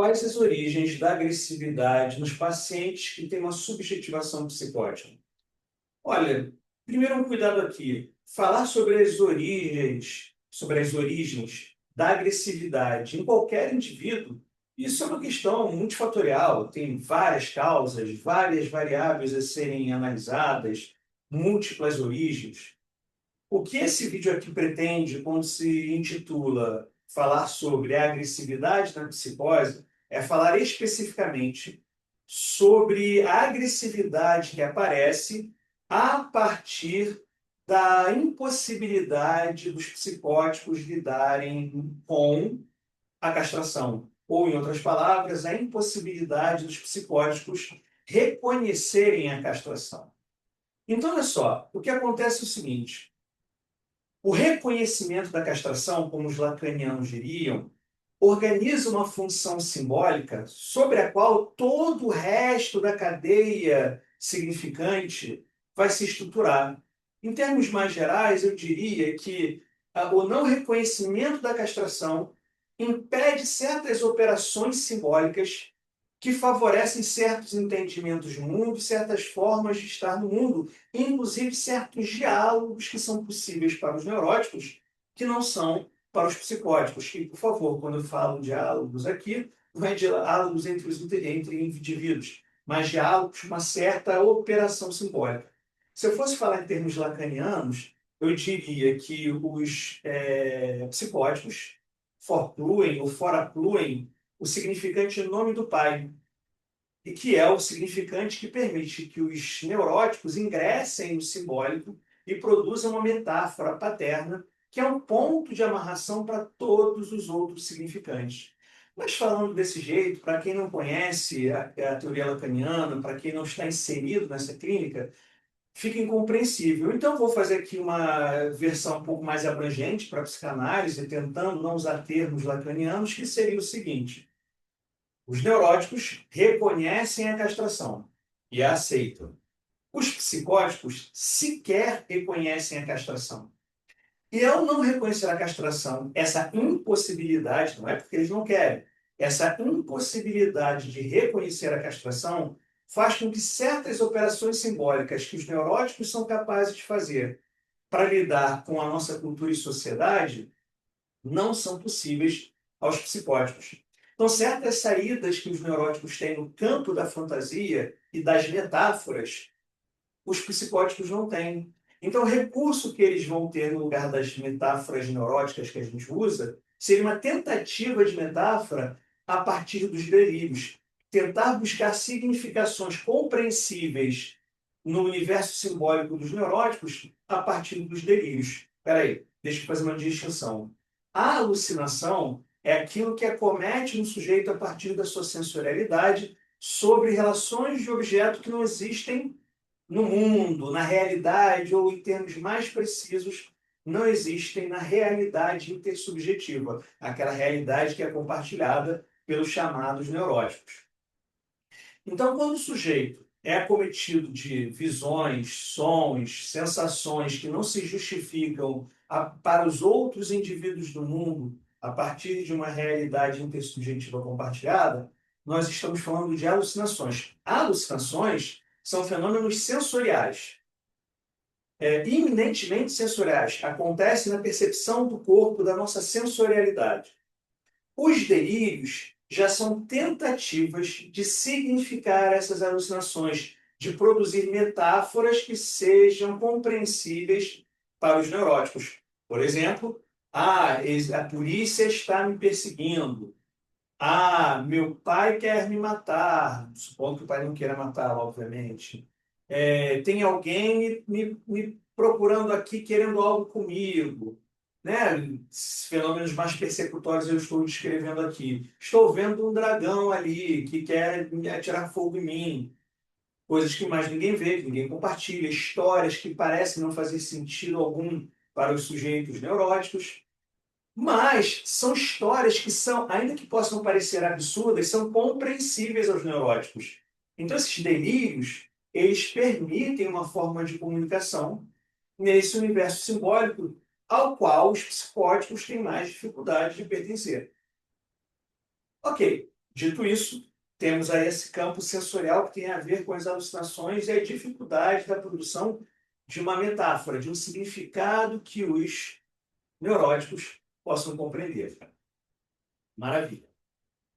Quais as origens da agressividade nos pacientes que têm uma subjetivação psicótica? Olha, primeiro um cuidado aqui. Falar sobre as origens da agressividade em qualquer indivíduo, isso é uma questão multifatorial, tem várias causas, várias variáveis a serem analisadas, múltiplas origens. O que esse vídeo aqui pretende, quando se intitula Falar sobre a agressividade na psicose, é falar especificamente sobre a agressividade que aparece a partir da impossibilidade dos psicóticos lidarem com a castração. Ou, em outras palavras, a impossibilidade dos psicóticos reconhecerem a castração. Então, olha só, o que acontece é o seguinte: o reconhecimento da castração, como os lacanianos diriam, organiza uma função simbólica sobre a qual todo o resto da cadeia significante vai se estruturar. Em termos mais gerais, eu diria que o não reconhecimento da castração impede certas operações simbólicas que favorecem certos entendimentos do mundo, certas formas de estar no mundo, inclusive certos diálogos que são possíveis para os neuróticos, que não são para os psicóticos. E, por favor, quando eu falo diálogos aqui, não é diálogos entre indivíduos, mas diálogos com uma certa operação simbólica. Se eu fosse falar em termos lacanianos, eu diria que os psicóticos forcluem ou foracluem o significante nome do pai, e que é o significante que permite que os neuróticos ingressem no simbólico e produzam uma metáfora paterna, que é um ponto de amarração para todos os outros significantes. Mas falando desse jeito, para quem não conhece a teoria lacaniana, para quem não está inserido nessa clínica, fica incompreensível. Então, vou fazer aqui uma versão um pouco mais abrangente para a psicanálise, tentando não usar termos lacanianos, que seria o seguinte: os neuróticos reconhecem a castração e a aceitam. Os psicóticos sequer reconhecem a castração. E ao não reconhecer a castração, essa impossibilidade, não é porque eles não querem, essa impossibilidade de reconhecer a castração faz com que certas operações simbólicas que os neuróticos são capazes de fazer para lidar com a nossa cultura e sociedade não são possíveis aos psicóticos. Então, certas saídas que os neuróticos têm no campo da fantasia e das metáforas, os psicóticos não têm. Então, o recurso que eles vão ter no lugar das metáforas neuróticas que a gente usa seria uma tentativa de metáfora a partir dos delírios. Tentar buscar significações compreensíveis no universo simbólico dos neuróticos a partir dos delírios. Espera aí, deixa eu fazer uma distinção. A alucinação é aquilo que acomete um sujeito a partir da sua sensorialidade sobre relações de objeto que não existem no mundo, na realidade, ou em termos mais precisos, não existem na realidade intersubjetiva, aquela realidade que é compartilhada pelos chamados neuróticos. Então, quando o sujeito é acometido de visões, sons, sensações que não se justificam para os outros indivíduos do mundo a partir de uma realidade intersubjetiva compartilhada, nós estamos falando de alucinações. Alucinações são fenômenos sensoriais, iminentemente sensoriais. Acontecem na percepção do corpo, da nossa sensorialidade. Os delírios já são tentativas de significar essas alucinações, de produzir metáforas que sejam compreensíveis para os neuróticos. Por exemplo, a polícia está me perseguindo. Meu pai quer me matar. Supondo que o pai não queira matar, obviamente. Tem alguém me procurando aqui, querendo algo comigo. Né? Esses fenômenos mais persecutórios eu estou descrevendo aqui. Estou vendo um dragão ali que quer atirar fogo em mim. Coisas que mais ninguém vê, que ninguém compartilha. Histórias que parecem não fazer sentido algum para os sujeitos neuróticos. Mas são histórias que são, ainda que possam parecer absurdas, são compreensíveis aos neuróticos. Então, esses delírios, eles permitem uma forma de comunicação nesse universo simbólico ao qual os psicóticos têm mais dificuldade de pertencer. Ok. Dito isso, temos aí esse campo sensorial que tem a ver com as alucinações e a dificuldade da produção de uma metáfora, de um significado que os neuróticos possam compreender. Maravilha.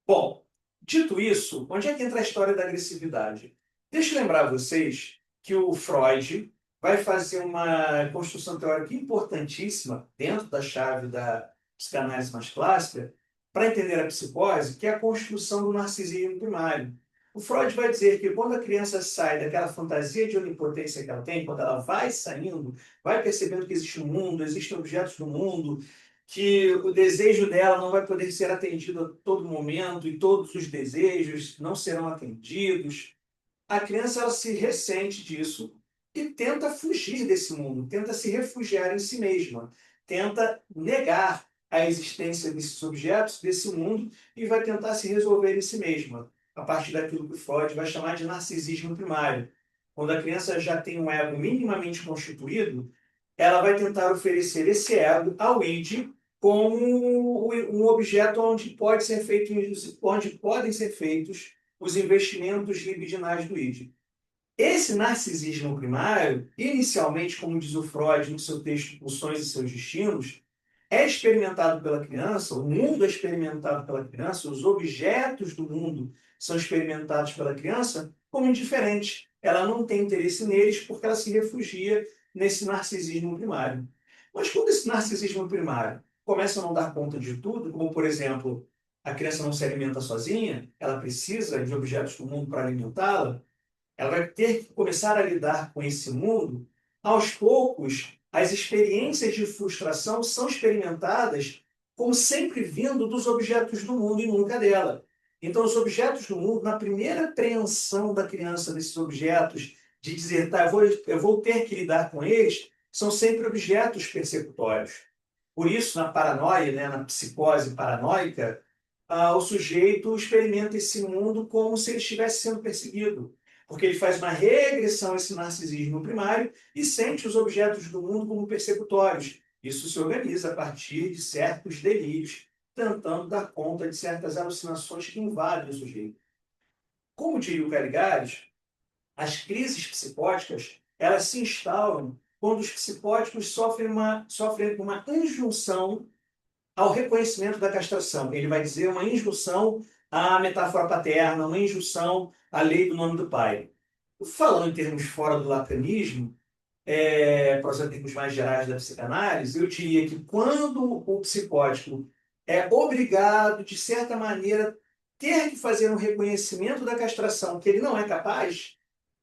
Bom, dito isso, onde é que entra a história da agressividade? Deixa eu lembrar vocês que o Freud vai fazer uma construção teórica importantíssima dentro da chave da psicanálise mais clássica para entender a psicose, que é a construção do narcisismo primário. O Freud vai dizer que quando a criança sai daquela fantasia de onipotência que ela tem, quando ela vai saindo, vai percebendo que existe um mundo, existem objetos do mundo, que o desejo dela não vai poder ser atendido a todo momento e todos os desejos não serão atendidos. A criança ela se ressente disso e tenta fugir desse mundo, tenta se refugiar em si mesma, tenta negar a existência desses objetos, desse mundo, e vai tentar se resolver em si mesma, a partir daquilo que Freud vai chamar de narcisismo primário. Quando a criança já tem um ego minimamente constituído, ela vai tentar oferecer esse ego ao id como um objeto onde podem ser feitos os investimentos libidinais do id. Esse narcisismo primário, inicialmente, como diz o Freud no seu texto Pulsões e seus Destinos, é experimentado pela criança, o mundo é experimentado pela criança, os objetos do mundo são experimentados pela criança como indiferentes. Ela não tem interesse neles porque ela se refugia nesse narcisismo primário. Mas quando esse narcisismo primário começa a não dar conta de tudo, como, por exemplo, a criança não se alimenta sozinha, ela precisa de objetos do mundo para alimentá-la, ela vai ter que começar a lidar com esse mundo. Aos poucos, as experiências de frustração são experimentadas como sempre vindo dos objetos do mundo e nunca dela. Então, os objetos do mundo, na primeira apreensão da criança desses objetos, de dizer, tá, eu vou ter que lidar com eles, são sempre objetos persecutórios. Por isso, na paranoia, né, na psicose paranoica, o sujeito experimenta esse mundo como se ele estivesse sendo perseguido, porque ele faz uma regressão a esse narcisismo primário e sente os objetos do mundo como persecutórios. Isso se organiza a partir de certos delírios, tentando dar conta de certas alucinações que invadem o sujeito. Como diria o Caligares, as crises psicóticas elas se instauram quando os psicóticos sofrem uma injunção ao reconhecimento da castração. Ele vai dizer uma injunção à metáfora paterna, uma injunção à lei do nome do pai. Falando em termos fora do lacanismo, para os termos mais gerais da psicanálise, eu diria que quando o psicótico é obrigado, de certa maneira, ter que fazer um reconhecimento da castração que ele não é capaz,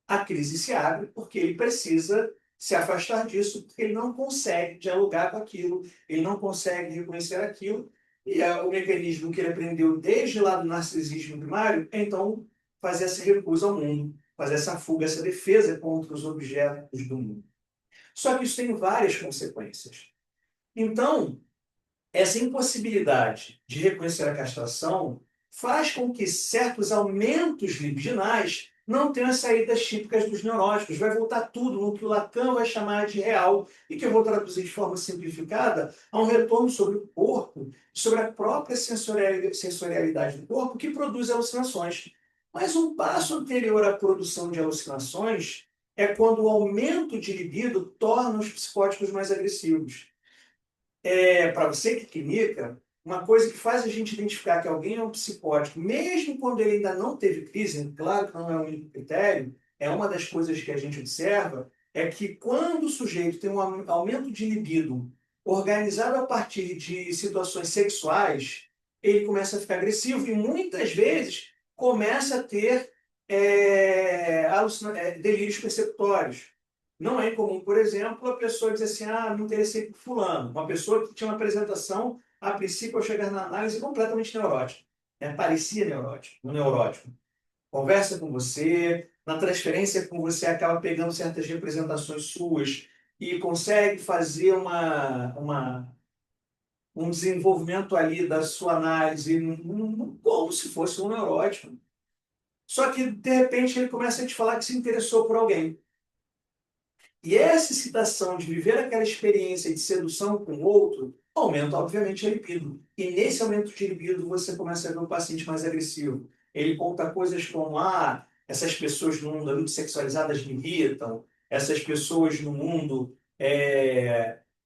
a crise se abre porque ele precisa se afastar disso, porque ele não consegue dialogar com aquilo, ele não consegue reconhecer aquilo, e o mecanismo que ele aprendeu desde lá do narcisismo primário é, então, fazer essa recusa ao mundo, fazer essa fuga, essa defesa contra os objetos do mundo. Só que isso tem várias consequências. Então, essa impossibilidade de reconhecer a castração faz com que certos aumentos libidinais não tenham as saídas típicas dos neuróticos. Vai voltar tudo no que o Lacan vai chamar de real e que eu vou traduzir de forma simplificada a um retorno sobre o corpo, sobre a própria sensorialidade do corpo que produz alucinações. Mas um passo anterior à produção de alucinações é quando o aumento de libido torna os psicóticos mais agressivos. Para você que clinica, uma coisa que faz a gente identificar que alguém é um psicótico, mesmo quando ele ainda não teve crise, claro que não é o único critério, é uma das coisas que a gente observa, é que quando o sujeito tem um aumento de libido organizado a partir de situações sexuais, ele começa a ficar agressivo e muitas vezes começa a ter delírios perceptórios. Não é incomum, por exemplo, a pessoa dizer assim, me interessei por fulano. Uma pessoa que tinha uma apresentação, a princípio, ao chegar na análise, completamente neurótica. Né? Parecia neurótico, um neurótico. Conversa com você, na transferência com você, acaba pegando certas representações suas e consegue fazer um desenvolvimento ali da sua análise como se fosse um neurótico. Só que, de repente, ele começa a te falar que se interessou por alguém. E essa excitação de viver aquela experiência de sedução com o outro aumenta, obviamente, a libido. E nesse aumento de libido, você começa a ver um paciente mais agressivo. Ele conta coisas como, essas pessoas no mundo muito sexualizadas me irritam, essas pessoas no mundo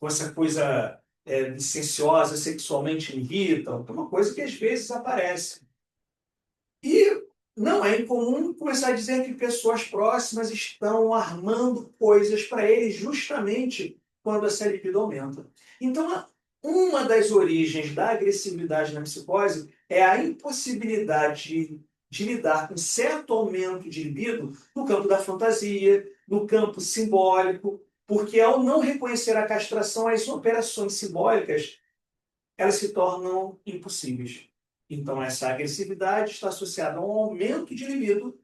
com essa coisa licenciosa sexualmente me irritam, é uma coisa que às vezes aparece. E não é incomum começar a dizer que pessoas próximas estão armando coisas para ele justamente quando essa libido aumenta. Então, uma das origens da agressividade na psicose é a impossibilidade de lidar com certo aumento de libido no campo da fantasia, no campo simbólico, porque ao não reconhecer a castração, as operações simbólicas elas se tornam impossíveis. Então, essa agressividade está associada a um aumento de libido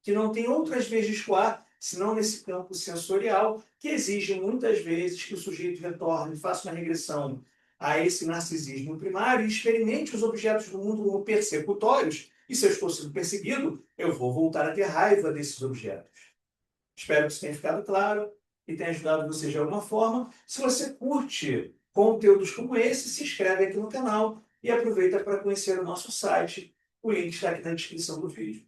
que não tem outras vias de escoar, senão nesse campo sensorial, que exige muitas vezes que o sujeito retorne, faça uma regressão a esse narcisismo primário e experimente os objetos do mundo como persecutórios, e se eu estou sendo perseguido, eu vou voltar a ter raiva desses objetos. Espero que isso tenha ficado claro e tenha ajudado você de alguma forma. Se você curte conteúdos como esse, se inscreve aqui no canal e aproveita para conhecer o nosso site. O link está aqui na descrição do vídeo.